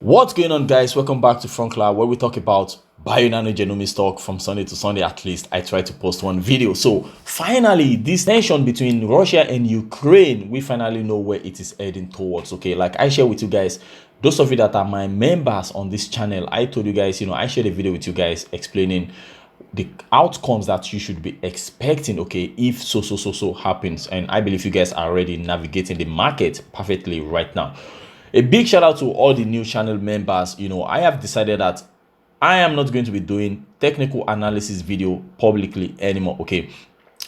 What's going on, guys? Welcome back to Frunkla, where we talk about Bionano Genomics talk from Sunday to Sunday. At least I try to post one video. So finally, this tension between Russia and Ukraine, we finally know where it is heading towards. Okay, like I share with you guys, those of you that are my members on this channel, I told you guys, I shared a video with you guys explaining the outcomes that you should be expecting, okay, if so happens. And I believe you guys are already navigating the market perfectly right now. A big shout out to all the new channel members. I have decided that I am not going to be doing technical analysis video publicly anymore. Okay,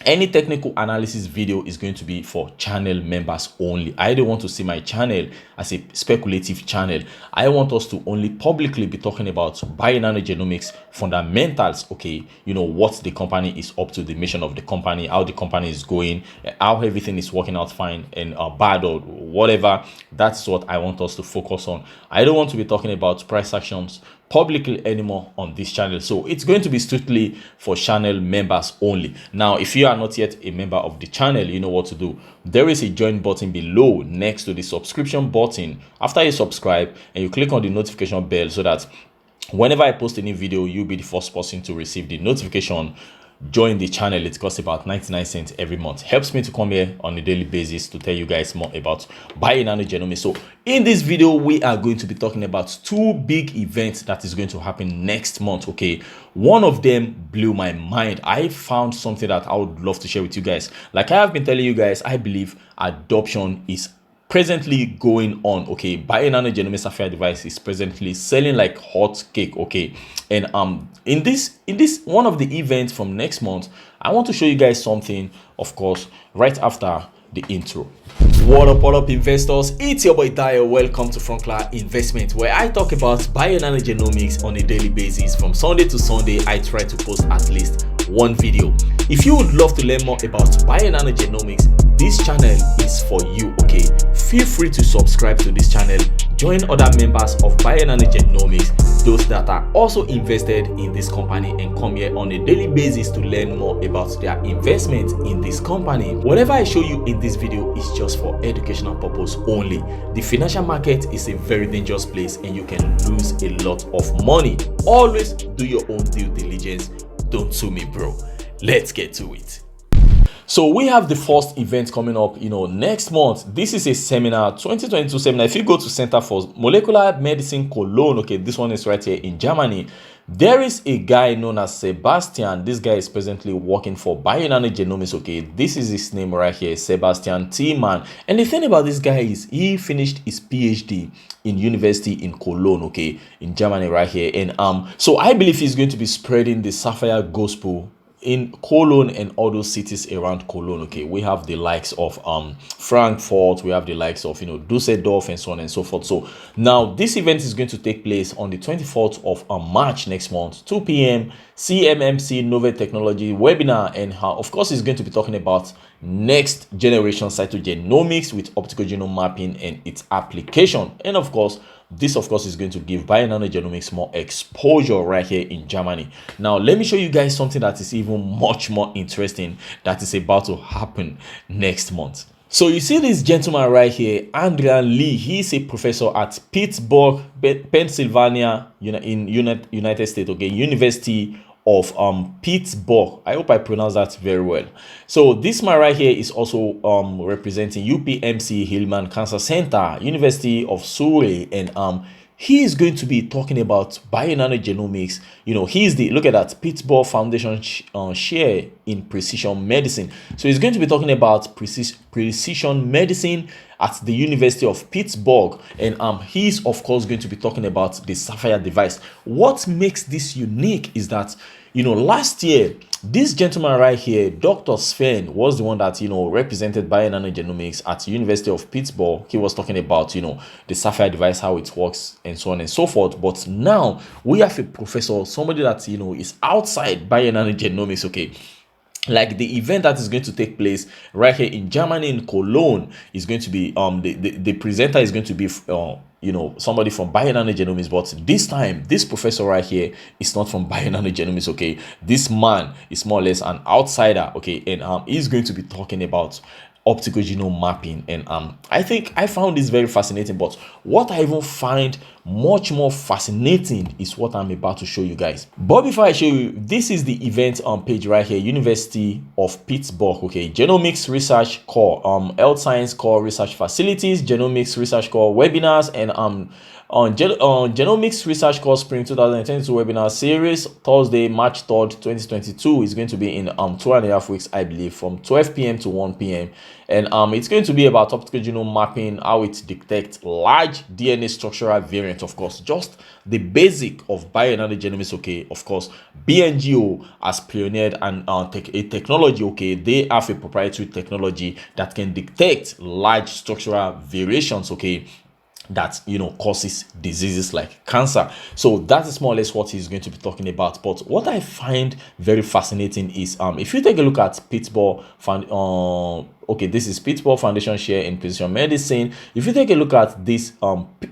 any technical analysis video is going to be for channel members only. I don't want to see my channel as a speculative channel. I want us to only publicly be talking about Bionano Genomics fundamentals. Okay, what the company is up to, the mission of the company, how the company is going, how everything is working out fine and bad or whatever. That's what I want us to focus on. I don't want to be talking about price actions publicly anymore on this channel. So it's going to be strictly for channel members only. Now, if you are not yet a member of the channel, you know what to do. There is a join button below next to the subscription button. After you subscribe and you click on the notification bell, so that whenever I post a new video, you'll be the first person to receive the notification. Join the channel. It costs about 99 cents every month. Helps me to come here on a daily basis to tell you guys more about Bionano Genomics. So in this video, we are going to be talking about two big events that is going to happen next month. Okay, one of them blew my mind. I found something that I would love to share with you guys. Like I have been telling you guys, I believe adoption is presently going on. Okay, Bionano Genomics Sapphire device is presently selling like hot cake. Okay, and in this one of the events from next month, I want to show you guys something, of course, right after the intro. What up investors, it's your boy Dayo. Welcome to Frunkla Investment, where I talk about Bionano Genomics on a daily basis. From Sunday to Sunday, I try to post at least one video. If you would love to learn more about Bionano Genomics, this channel is for you. Okay, feel free to subscribe to this channel, join other members of Bionano Genomics, those that are also invested in this company, and come here on a daily basis to learn more about their investment in this company. Whatever I show you in this video is just for educational purpose only. The financial market is a very dangerous place and you can lose a lot of money. Always do your own due diligence. Don't sue me, bro. Let's get to it. So we have the first event coming up, next month. This is a seminar, 2022 seminar. If you go to Center for Molecular Medicine Cologne, okay, this one is right here in Germany. There is a guy known as Sebastian. This guy is presently working for Bionano Genomics. Okay, this is his name right here, Sebastian Tiemann. And the thing about this guy is he finished his PhD in university in Cologne, okay, in Germany right here. And so I believe he's going to be spreading the Sapphire gospel in Cologne and all those cities around Cologne. Okay, we have the likes of Frankfurt, we have the likes of Dusseldorf and so on and so forth. So now this event is going to take place on the 24th of March next month, 2 p.m. CMMC Novel Technology webinar, and of course it's going to be talking about next generation cytogenomics with optical genome mapping and its application. And of course this is going to give Bionano Genomics more exposure right here in Germany. Now let me show you guys something that is even much more interesting that is about to happen next month. So you see this gentleman right here, Andrea Lee. He's a professor at Pittsburgh, Pennsylvania, in United States. Okay, University of Pittsburgh. I hope I pronounced that very well. So this man right here is also representing UPMC Hillman Cancer Center, University of Surrey, and he is going to be talking about Bionano Genomics. He's the, look at that, Pittsburgh Foundation chair in precision medicine. So he's going to be talking about precision medicine at the University of Pittsburgh, and he's of course going to be talking about the Sapphire device. What makes this unique is that last year this gentleman right here, Dr. Sven, was the one that represented Bionano Genomics at the University of Pittsburgh. He was talking about the Sapphire device, how it works, and so on and so forth. But now we have a professor, somebody that is outside Bionano Genomics. Okay, like the event that is going to take place right here in Germany in Cologne is going to be the presenter is going to be somebody from Bionano Genomics, but this time this professor right here is not from Bionano Genomics. Okay, this man is more or less an outsider. Okay, and he's going to be talking about optical genome mapping, and I think I found this very fascinating. But what I even find much more fascinating is what I'm about to show you guys. But before I show you, this is the event page right here, University of Pittsburgh, okay, Genomics Research Core, Health Science Core Research Facilities, Genomics Research Core webinars, and on Genomics Research Core Spring 2022 webinar series, Thursday, March 3rd, 2022 is going to be in 2.5 weeks, I believe, from 12 p.m. to 1 p.m. And it's going to be about optical genome mapping, how it detects large DNA structural variants, of course, just the basic of Bionano Genomics, okay. Of course, Bngo has pioneered and a technology, okay. They have a proprietary technology that can detect large structural variations, okay, that causes diseases like cancer. So that is more or less what he's going to be talking about. But what I find very fascinating is if you take a look at Pittsburgh okay, this is Pittsburgh Foundation Share in Precision Medicine. If you take a look at this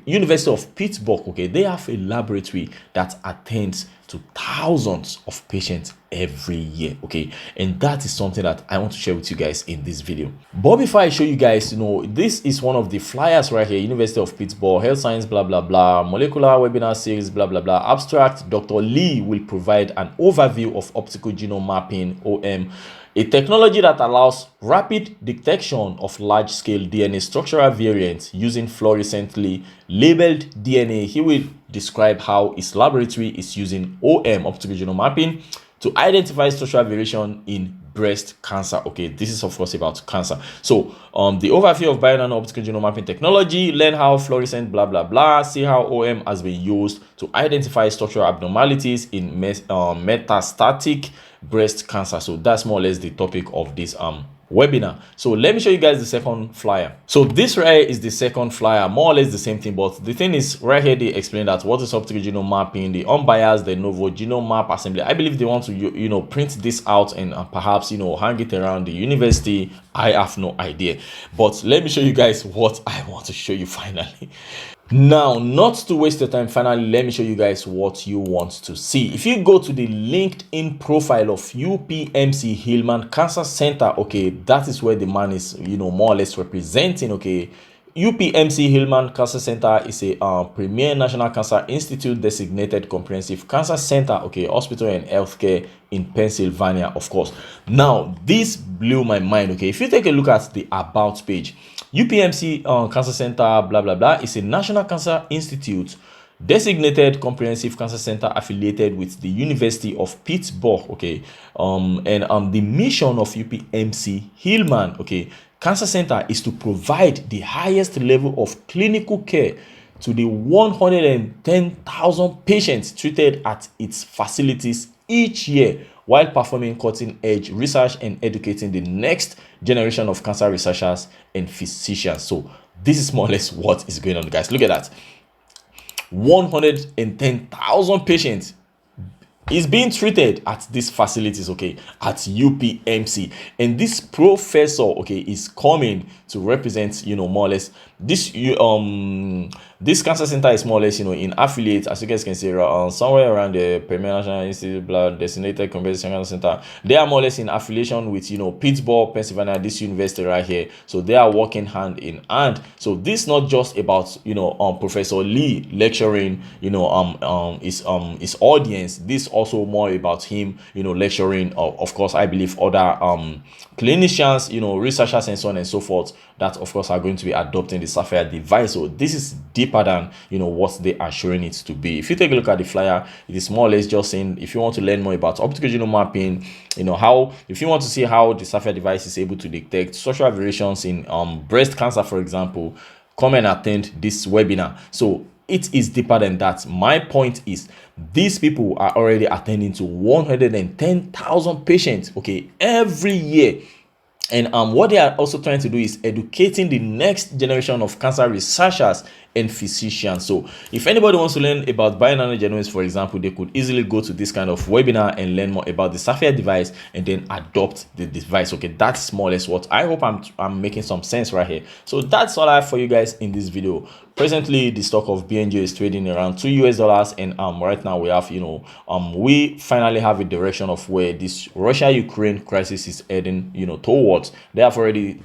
University of Pittsburgh, okay, they have a laboratory that attends to thousands of patients every year, okay, and that is something that I want to share with you guys in this video. But before I show you guys, this is one of the flyers right here, University of Pittsburgh, Health Science, blah blah blah, molecular webinar series, blah blah blah, abstract. Dr. Lee will provide an overview of optical genome mapping, OM, a technology that allows rapid detection of large-scale DNA structural variants using fluorescently labeled DNA. He will describe how his laboratory is using OM, optical genome mapping, to identify structural variation in breast cancer. Okay, this is of course about cancer. So the overview of Bionano optical genome mapping technology, learn how fluorescent blah blah blah, see how OM has been used to identify structural abnormalities in metastatic breast cancer. So that's more or less the topic of this webinar. So let me show you guys the second flyer. So this right here is the second flyer, more or less the same thing, but the thing is right here they explain that what is optical genome mapping, the unbiased de novo genome map assembly. I believe they want to print this out and perhaps hang it around the university. I have no idea, but let me show you guys what I want to show you finally. Now, not to waste your time, finally, let me show you guys what you want to see. If you go to the LinkedIn profile of UPMC Hillman Cancer Center, okay, that is where the man is, more or less representing, okay. UPMC Hillman Cancer Center is a premier National Cancer Institute designated comprehensive cancer center, okay, hospital and healthcare in Pennsylvania, of course. Now, this blew my mind, okay. If you take a look at the about page, UPMC Cancer Center, blah blah blah, is a National Cancer Institute designated comprehensive cancer center affiliated with the University of Pittsburgh, okay. And the mission of UPMC Hillman, okay, Cancer Center is to provide the highest level of clinical care to the 110,000 patients treated at its facilities each year, while performing cutting-edge research and educating the next generation of cancer researchers and physicians. So this is more or less what is going on, guys. Look at that. 110,000 patients is being treated at these facilities, okay, at UPMC. And this professor, okay, is coming to represent, more or less this this cancer center is more or less, in affiliate, as you guys can see, somewhere around the Premier National Institute Blood Designated Comprehensive Cancer Center. They are more or less in affiliation with, Pittsburgh, Pennsylvania, this university right here. So they are working hand in hand. So this is not just about, Professor Lee lecturing, his audience. This is also more about him, lecturing, of course, I believe other clinicians, researchers and so on and so forth, that of course are going to be adopting the Sapphire device. So this is deeper than what they are showing it to be. If you take a look at the flyer, it is more or less just saying, if you want to learn more about optical genome mapping, if you want to see how the Sapphire device is able to detect structural variations in breast cancer, for example, come and attend this webinar. So it is deeper than that. My point is, these people are already attending to 110,000 patients, okay, every year. And what they are also trying to do is educating the next generation of cancer researchers and physicians. So if anybody wants to learn about Bionano Genomics, for example, they could easily go to this kind of webinar and learn more about the Sapphire device and then adopt the device. Okay, that's more or less what I hope I'm making some sense right here. So that's all I have for you guys in this video. Presently, the stock of Bngo is trading around $2 and right now we have, we finally have a direction of where this Russia-Ukraine crisis is heading, towards. They have already,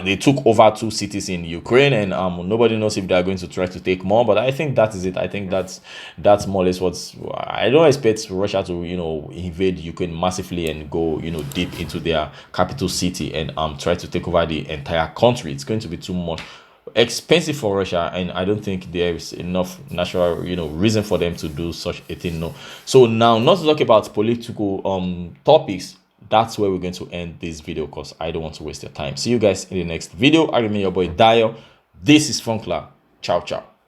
they took over 2 cities in Ukraine, and nobody knows if they are going to try to take more. But I think that is it. I think that's more or less what's. I don't expect Russia to invade Ukraine massively and go deep into their capital city and try to take over the entire country. It's going to be too much expensive for Russia, and I don't think there is enough natural reason for them to do such a thing. No. So now, not to talk about political topics, that's where we're going to end this video because I don't want to waste your time. See you guys in the next video. I remain your boy Dayo. This is Frunkla. Ciao ciao.